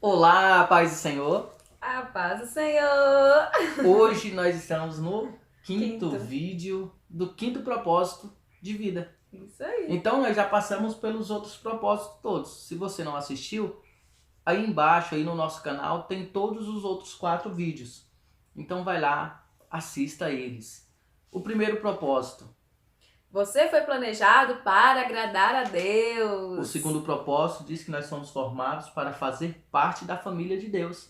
Olá, paz do Senhor. A paz do Senhor! Hoje nós estamos no quinto Quinto. vídeo do quinto propósito de vida. Isso aí. Então nós já passamos pelos outros propósitos todos. Se você não assistiu, aí embaixo aí no nosso canal tem todos os outros 4 vídeos. Então vai lá, assista eles. O primeiro propósito. Você foi planejado para agradar a O Deus. segundo propósito diz que nós somos formados para fazer parte da família de Deus.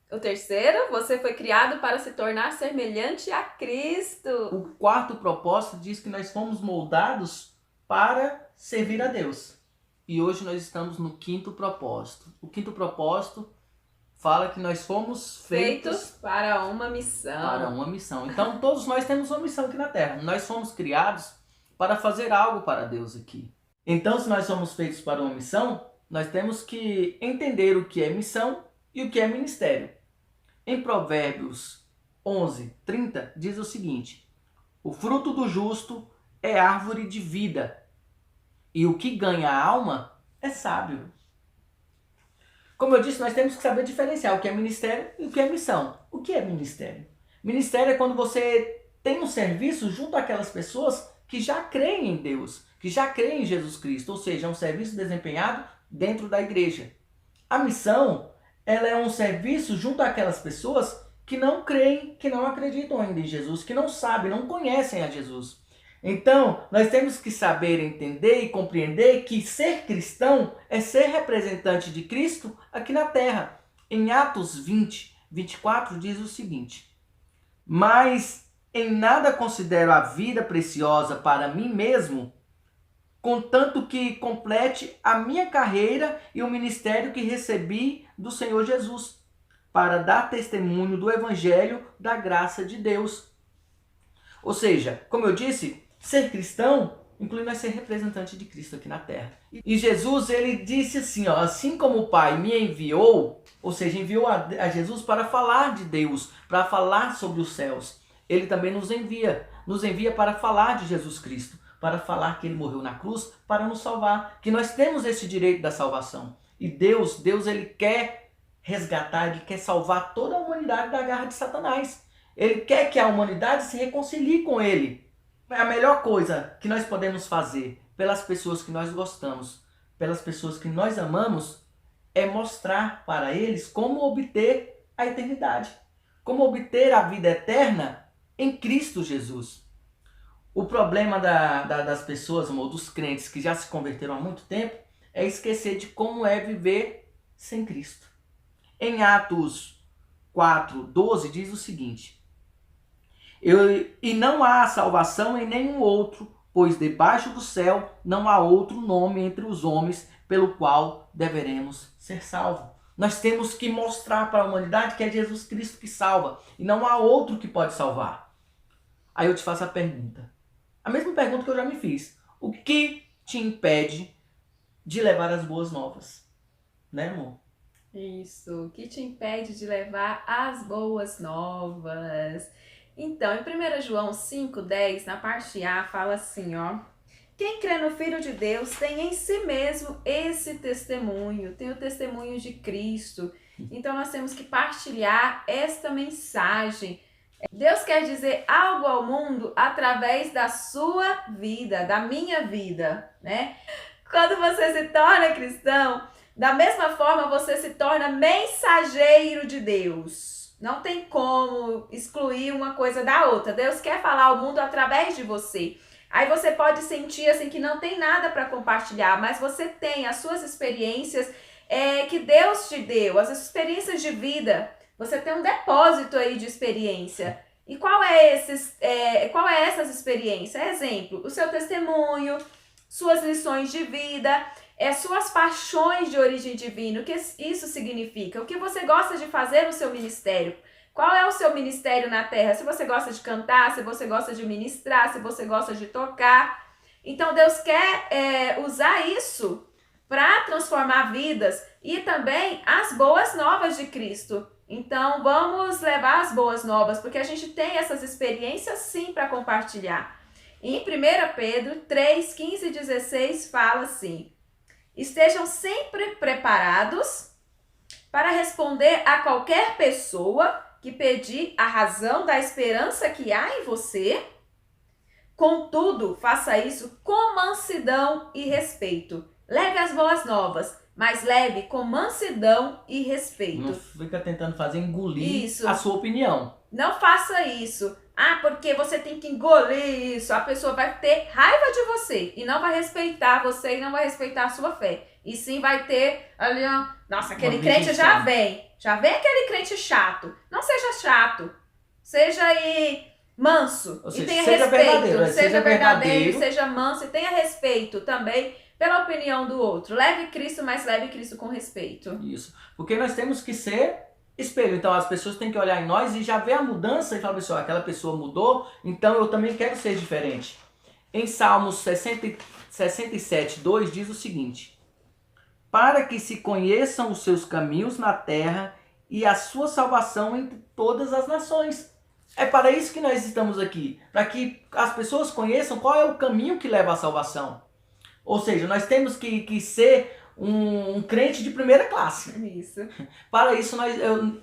O terceiro, você foi criado para se tornar semelhante a Cristo. O quarto propósito diz que nós fomos moldados para servir a Deus. E hoje nós estamos no quinto propósito. O quinto propósito fala que nós fomos feitos para uma missão. para uma missão. Então todos nós temos uma missão aqui na Terra. Nós fomos criados para fazer algo para Deus aqui. Então, se nós somos feitos para uma missão, nós temos que entender o que é missão e o que é ministério. Em Provérbios 11:30 diz o seguinte: o fruto do justo é árvore de vida, e o que ganha a alma é sábio. Como eu disse, nós temos que saber diferenciar o que é ministério e o que é missão. O que é ministério? Ministério é quando você tem um serviço junto àquelas pessoas que já creem em Deus, que já creem em Jesus Cristo, ou seja, é um serviço desempenhado dentro da igreja. A missão, ela é um serviço junto àquelas pessoas que não creem, que não acreditam ainda em Jesus, que não sabem, não conhecem a Jesus. Então, nós temos que saber entender e compreender que ser cristão é ser representante de Cristo aqui na terra. Em Atos 20:24 diz o seguinte: mas em nada considero a vida preciosa para mim mesmo, contanto que complete a minha carreira e o ministério que recebi do Senhor Jesus, para dar testemunho do Evangelho da graça de Deus. Ou seja, como eu disse, ser cristão inclui nós ser representante de Cristo aqui na terra. E Jesus, ele disse assim, ó, assim como o Pai me enviou, ou seja, enviou a Jesus para falar de Deus, para falar sobre os céus, ele também nos envia para falar de Jesus Cristo, para falar que ele morreu na cruz para nos salvar, que nós temos esse direito da salvação. E Deus ele quer resgatar, ele quer salvar toda a humanidade da garra de Satanás. Ele quer que a humanidade se reconcilie com ele. É a melhor coisa que nós podemos fazer pelas pessoas que nós gostamos, pelas pessoas que nós amamos, é mostrar para eles como obter a eternidade, como obter a vida eterna em Cristo Jesus. O problema das pessoas, ou dos crentes que já se converteram há muito tempo, é esquecer de como é viver sem Cristo. Em Atos 4:12 diz o seguinte: e não há salvação em nenhum outro, pois debaixo do céu não há outro nome entre os homens pelo qual deveremos ser salvos. Nós temos que mostrar para a humanidade que é Jesus Cristo que salva e não há outro que pode salvar. Aí eu te faço a pergunta, a mesma pergunta que eu já me fiz: o que te impede de levar as boas novas? Né, amor? Isso, o que te impede de levar as boas novas? Então, em 1 João 5:10, na parte A, fala assim, ó: quem crê no Filho de Deus tem em si mesmo esse testemunho, tem o testemunho de Cristo. Então nós temos que partilhar esta mensagem. Deus quer dizer algo ao mundo através da sua vida, da minha vida, né? Quando você se torna cristão, da mesma forma você se torna mensageiro de Deus. Não tem como excluir uma coisa da outra. Deus quer falar ao mundo através de você. Aí você pode sentir assim que não tem nada para compartilhar, mas você tem as suas experiências que Deus te deu, as experiências de vida. Você tem um depósito aí de experiência. E qual é essas experiências? Exemplo, o seu testemunho, suas lições de vida, suas paixões de origem divina. O que isso significa? O que você gosta de fazer no seu ministério? Qual é o seu ministério na terra? Se você gosta de cantar, se você gosta de ministrar, se você gosta de tocar. Então Deus quer usar isso para transformar vidas e também as boas novas de Cristo. Então vamos levar as boas novas, porque a gente tem essas experiências sim para compartilhar. Em 1 Pedro 3:15 e 16 fala assim: estejam sempre preparados para responder a qualquer pessoa que pedir a razão da esperança que há em você. Contudo, faça isso com mansidão e respeito. Leve as boas novas, mas leve com mansidão e respeito. Não fica tentando fazer engolir Isso. a sua opinião. Não faça isso. Ah, porque você tem que engolir isso. A pessoa vai ter raiva de você e não vai respeitar você e não vai respeitar a sua fé. E sim vai ter ali, ó, nossa, aquele crente já vem. Já vem aquele crente chato. Não seja chato. Seja aí manso. Ou seja, e tenha seja respeito. verdadeiro, Seja verdadeiro, seja manso e tenha respeito também pela opinião do outro. Leve Cristo, mas leve Cristo com respeito. Isso. Porque nós temos que ser espelho. Então as pessoas têm que olhar em nós e já ver a mudança e falar assim, ó, aquela pessoa mudou, então eu também quero ser diferente. Em Salmos 67, 2 diz o seguinte: para que se conheçam os seus caminhos na terra e a sua salvação entre todas as nações. É para isso que nós estamos aqui, para que as pessoas conheçam qual é o caminho que leva à salvação. Ou seja, nós temos que ser um crente de primeira classe. Isso. Para isso,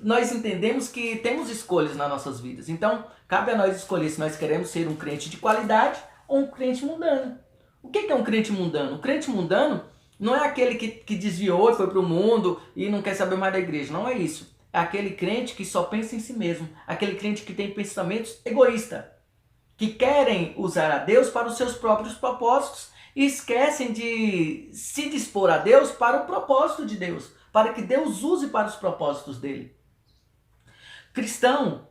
nós entendemos que temos escolhas nas nossas vidas. Então, cabe a nós escolher se nós queremos ser um crente de qualidade ou um crente mundano. O que é um crente mundano? O crente mundano não é aquele que desviou e foi para o mundo e não quer saber mais da igreja. Não é isso. É aquele crente que só pensa em si mesmo. Aquele crente que tem pensamentos egoístas. Que querem usar a Deus para os seus próprios propósitos. E esquecem de se dispor a Deus para o propósito de Deus, para que Deus use para os propósitos dele. Cristão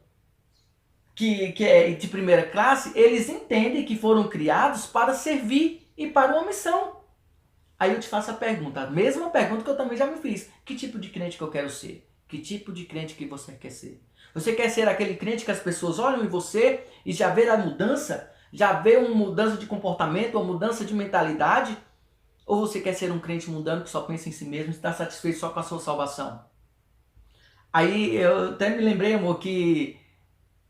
que é de primeira classe, eles entendem que foram criados para servir e para uma missão. Aí eu te faço a mesma pergunta que eu também já me fiz. Que tipo de crente que eu quero ser? Que tipo de crente que você quer ser? Você quer ser aquele crente que as pessoas olham em você e já vê a mudança? Já vê uma mudança de comportamento, uma mudança de mentalidade? Ou você quer ser um crente mundano que só pensa em si mesmo e está satisfeito só com a sua salvação? Aí eu até me lembrei, amor, que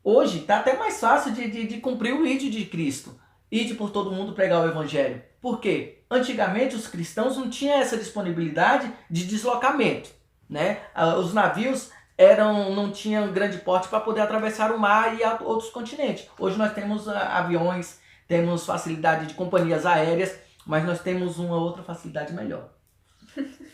hoje está até mais fácil de cumprir o ídolo de Cristo. Ide por todo mundo pregar o evangelho. Por quê? Antigamente os cristãos não tinham essa disponibilidade de deslocamento, né? Os navios não tinham grande porte para poder atravessar o mar e outros continentes. Hoje nós temos aviões, temos facilidade de companhias aéreas, mas nós temos uma outra facilidade melhor.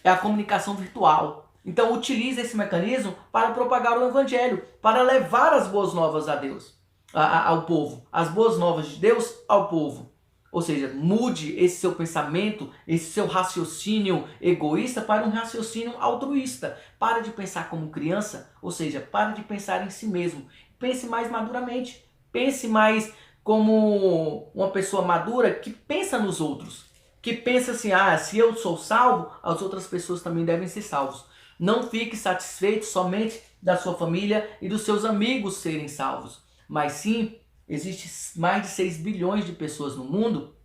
É a comunicação virtual. Então utilize esse mecanismo para propagar o evangelho, para levar as boas novas a Deus, ao povo. As boas novas de Deus ao povo. Ou seja, mude esse seu pensamento, esse seu raciocínio egoísta para um raciocínio altruísta. Para de pensar como criança, ou seja, para de pensar em si mesmo. Pense mais maduramente. Pense mais como uma pessoa madura que pensa nos outros. Que pensa assim, se eu sou salvo, as outras pessoas também devem ser salvos. Não fique satisfeito somente da sua família e dos seus amigos serem salvos. Mas sim, existe mais de 6 bilhões de pessoas no mundo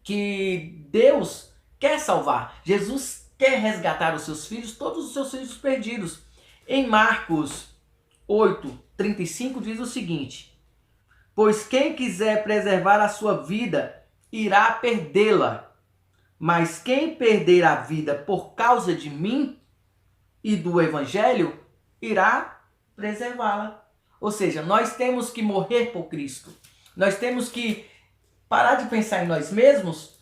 que Deus quer salvar. Jesus quer resgatar os seus filhos, todos os seus filhos perdidos. Em Marcos 8:35 diz o seguinte: pois quem quiser preservar a sua vida, irá perdê-la. Mas quem perder a vida por causa de mim e do evangelho, irá preservá-la. Ou seja, nós temos que morrer por Cristo. Nós temos que parar de pensar em nós mesmos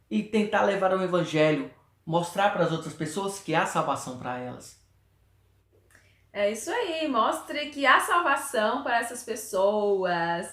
e tentar levar o evangelho, mostrar para as outras pessoas que há salvação para elas. É isso aí, mostre que há salvação para essas pessoas.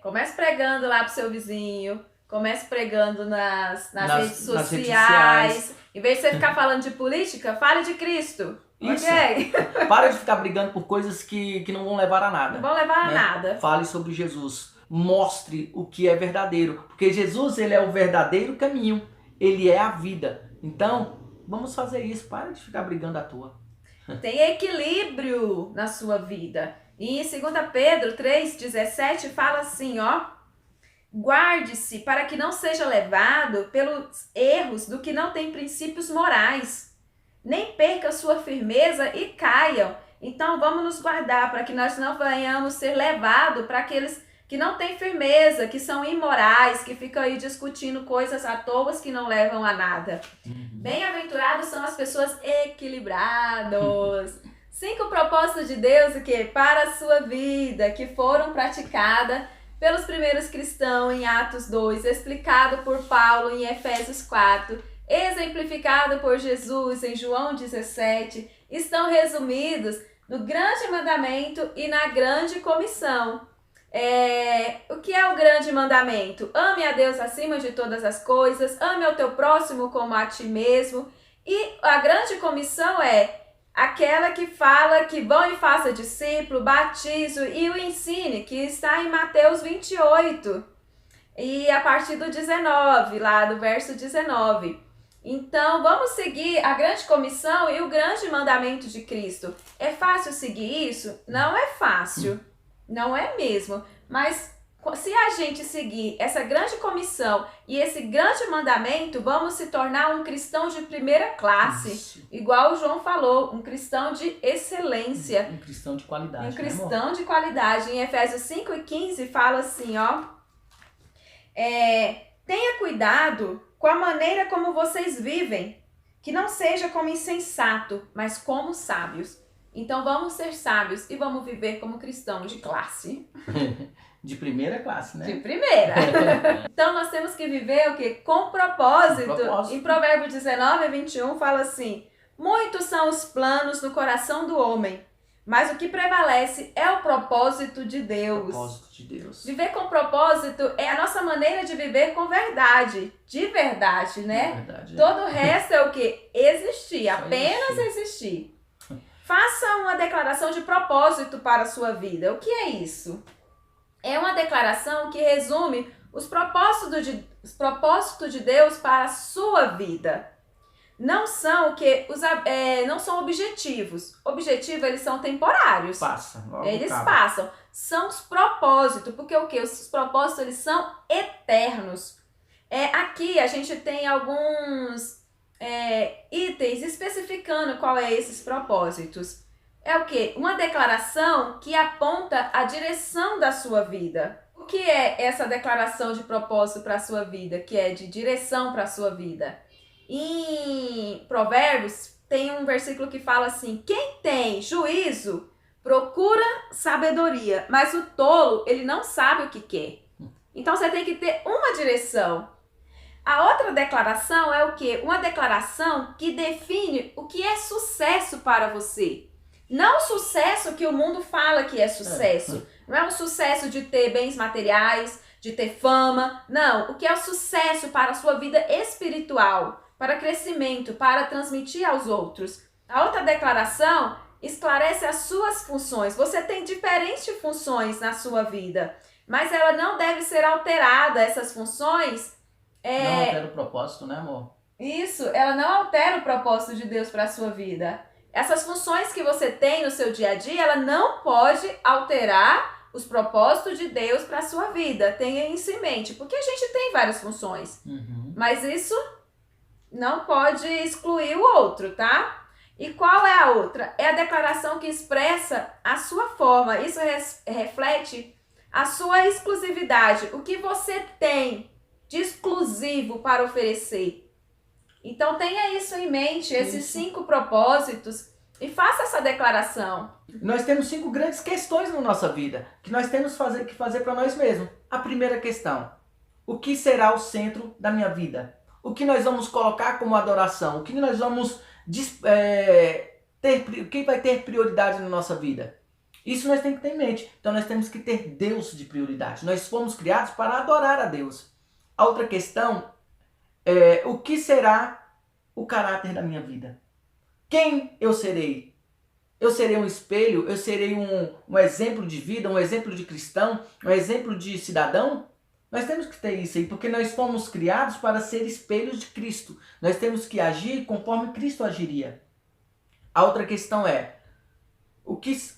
Comece pregando lá pro seu vizinho, comece pregando nas redes sociais. Em vez de você ficar falando de política, fale de Cristo. Isso. Okay? Para de ficar brigando por coisas que não vão levar a nada. Não vão levar a nada. Fale sobre Jesus. Mostre o que é verdadeiro. Porque Jesus, ele é o verdadeiro caminho. Ele é a vida. Então, vamos fazer isso. Para de ficar brigando à toa. Tem equilíbrio na sua vida. E em 2 Pedro 3,17 fala assim, ó. Guarde-se para que não seja levado pelos erros do que não tem princípios morais. Nem perca sua firmeza e caiam. Então vamos nos guardar para que nós não venhamos ser levados para aqueles que não têm firmeza, que são imorais, que ficam aí discutindo coisas à toa que não levam a nada. Bem-aventurados são as pessoas equilibradas. 5 propósitos de Deus o quê? Para a sua vida, que foram praticadas pelos primeiros cristãos em Atos 2, explicado por Paulo em Efésios 4, exemplificado por Jesus em João 17, estão resumidos no grande mandamento e na grande comissão. O que é o grande mandamento? Ame a Deus acima de todas as coisas, ame ao teu próximo como a ti mesmo. E a grande comissão é aquela que fala que vão e faça discípulo, batizo e o ensine, que está em Mateus 28. E a partir do 19, lá do verso 19. Então, vamos seguir a grande comissão e o grande mandamento de Cristo. É fácil seguir isso? Não é fácil. Não é mesmo. Mas se a gente seguir essa grande comissão e esse grande mandamento, vamos se tornar um cristão de primeira classe. Isso. Igual o João falou, um cristão de excelência. Um cristão de qualidade. Um cristão de qualidade. Em Efésios 5:15 fala assim, ó. Tenha cuidado com a maneira como vocês vivem, que não seja como insensato, mas como sábios. Então vamos ser sábios e vamos viver como cristãos de classe. De primeira classe, né? De primeira. Então nós temos que viver o quê? Com propósito. Em Provérbios 19:21 fala assim: muitos são os planos no coração do homem, mas o que prevalece é o propósito de Deus. Propósito de Deus. Viver com propósito é a nossa maneira de viver com verdade. De verdade, né? De verdade, Todo o resto é o quê? Existir. Só apenas existir. Faça uma declaração de propósito para a sua vida. O que é isso? É uma declaração que resume os propósitos de Deus para a sua vida. Não são não são objetivos. Objetivos, eles são temporários. Eles passam. São os propósitos, porque o quê? Os propósitos, eles são eternos. Aqui a gente tem alguns itens especificando qual é esses propósitos. É o quê? Uma declaração que aponta a direção da sua vida. O que é essa declaração de propósito para a sua vida? Que é de direção para a sua vida? Em Provérbios, tem um versículo que fala assim: quem tem juízo procura sabedoria, mas o tolo, ele não sabe o que quer. Então você tem que ter uma direção. A outra declaração é o quê? Uma declaração que define o que é sucesso para você. Não o sucesso que o mundo fala que é sucesso. Não é um sucesso de ter bens materiais, de ter fama. Não, o que é o sucesso para a sua vida espiritual, para crescimento, para transmitir aos outros. A outra declaração esclarece as suas funções. Você tem diferentes funções na sua vida, mas ela não deve ser alterada, essas funções. Não altera o propósito, né, amor? Isso, ela não altera o propósito de Deus para a sua vida. Essas funções que você tem no seu dia a dia, ela não pode alterar os propósitos de Deus para a sua vida. Tenha isso em mente, porque a gente tem várias funções. Mas isso não pode excluir o outro, tá? E qual é a outra? É a declaração que expressa a sua forma. Isso reflete a sua exclusividade. O que você tem de exclusivo para oferecer. Então tenha isso em mente, esses 5 propósitos, e faça essa declaração. Nós temos 5 grandes questões na nossa vida, que nós temos que fazer para nós mesmos. A primeira questão: o que será o centro da minha vida? O que nós vamos colocar como adoração? O que nós vamos o que vai ter prioridade na nossa vida? Isso nós temos que ter em mente. Então nós temos que ter Deus de prioridade. Nós fomos criados para adorar a Deus. A outra questão é: o que será o caráter da minha vida? Quem eu serei? Eu serei um espelho? Eu serei um exemplo de vida, um exemplo de cristão, um exemplo de cidadão? Nós temos que ter isso aí, porque nós fomos criados para ser espelhos de Cristo. Nós temos que agir conforme Cristo agiria. A outra questão é: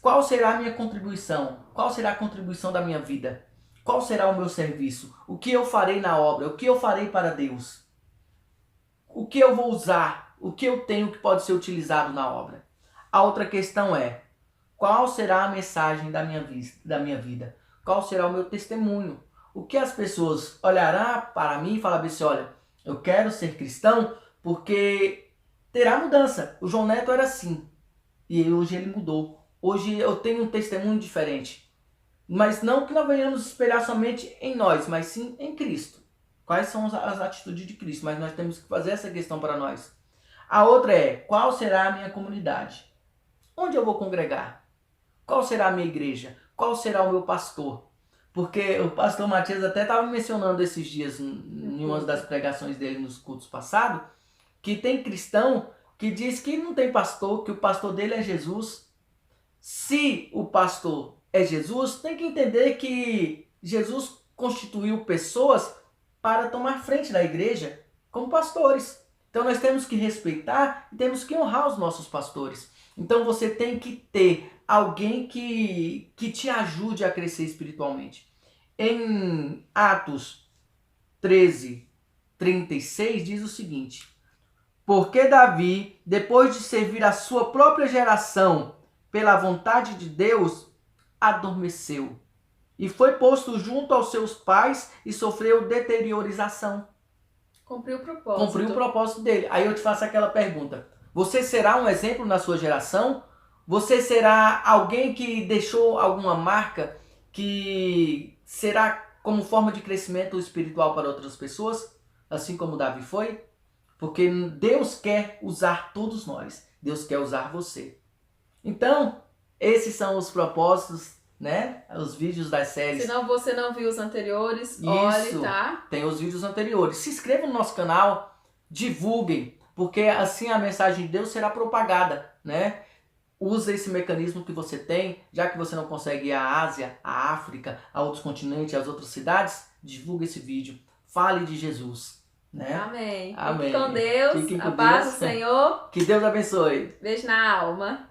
qual será a minha contribuição? Qual será a contribuição da minha vida? Qual será o meu serviço? O que eu farei na obra? O que eu farei para Deus? O que eu vou usar? O que eu tenho que pode ser utilizado na obra? A outra questão é: qual será a mensagem da minha vida? Qual será o meu testemunho? O que as pessoas olharão para mim e falarão assim, olha, eu quero ser cristão porque terá mudança. O João Neto era assim e hoje ele mudou. Hoje eu tenho um testemunho diferente. Mas não que nós venhamos espelhar somente em nós, mas sim em Cristo. Quais são as atitudes de Cristo? Mas nós temos que fazer essa questão para nós. A outra é, qual será a minha comunidade? Onde eu vou congregar? Qual será a minha igreja? Qual será o meu pastor? Porque o pastor Matias até estava mencionando esses dias em uma das pregações dele nos cultos passados, que tem cristão que diz que não tem pastor, que o pastor dele é Jesus. Se o pastor é Jesus, tem que entender que Jesus constituiu pessoas para tomar frente da igreja como pastores. Então nós temos que respeitar e temos que honrar os nossos pastores. Então você tem que ter alguém que te ajude a crescer espiritualmente. Em Atos 13:36 diz o seguinte: porque Davi, depois de servir a sua própria geração pela vontade de Deus, adormeceu e foi posto junto aos seus pais e sofreu deteriorização. Cumpriu o propósito. Cumpriu o propósito dele. Aí eu te faço aquela pergunta. Você será um exemplo na sua geração? Você será alguém que deixou alguma marca que será como forma de crescimento espiritual para outras pessoas? Assim como Davi foi? Porque Deus quer usar todos nós. Deus quer usar você. Então, esses são os propósitos, né? Os vídeos das séries. Se não, você não viu os anteriores, olhe, tá? Tem os vídeos anteriores. Se inscreva no nosso canal, divulguem, porque assim a mensagem de Deus será propagada, né? Use esse mecanismo que você tem, já que você não consegue ir à Ásia, à África, a outros continentes, às outras cidades, divulgue esse vídeo. Fale de Jesus, né? Amém. Amém. Fique com Deus, Fiquem com a paz Deus. do Senhor. Que Deus abençoe. Beijo na alma.